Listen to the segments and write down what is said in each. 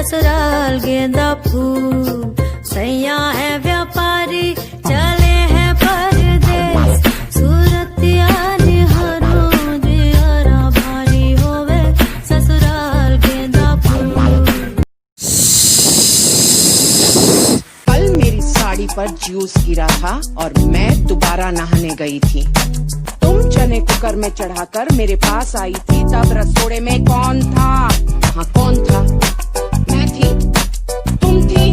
ससुराल गेंदा फूल। सैया है व्यापारी चले हैं परदेस, सूरतिया निहारो जियारा भारी होवे ससुराल गेंदा फूल। कल मेरी साड़ी पर जूस गिरा था और मैं दोबारा नहाने गई थी। तुम चने कुकर में चढ़ाकर मेरे पास आई थी, तब रसोड़े में कौन था? हाँ कौन था? मैं थी, तुम थी,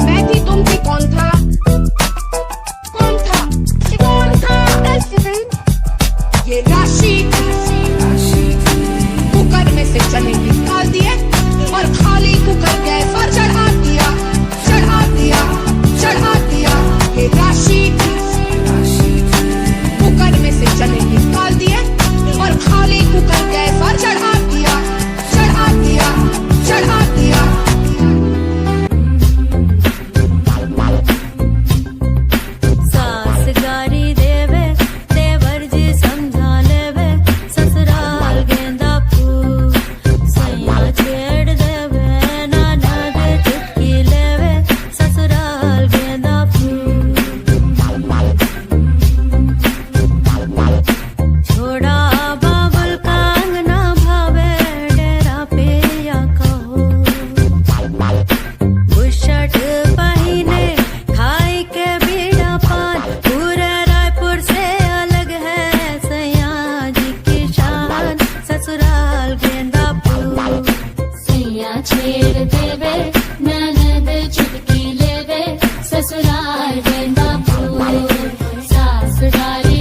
मैं थी, तुम थी, कौन था? कौन था? कौन था? ये राशि कुकर में से चने निकाल दिए और खाली कुकर गैस पर चढ़ा दिया, चढ़ा दिया, चढ़ा दिया। ये राशि कुकर में से चने निकाल दिए और खाली कुकर गैस पर चढ़ा दिया, चढ़ा दिया, चढ़ा दिया। सास गारी देवे देवर जी समझा लेवे ससुराल गेंदा फूल। सैया छेड़ देवे ननद चुटकी लेवे ससुराल गेंदा फूल। छोड़ा बाबुल का अंगना भावे डेरा पे या कहो। बुशर्ट पहिने खाई के बीड़ा पान, पूरे रायपुर से अलग है सैया जी की शान ससुराल गेंदा फूल। सैया छेड़ देवे ननद चुटकी लेवे ससुराल गेंदा फूल। सास डाले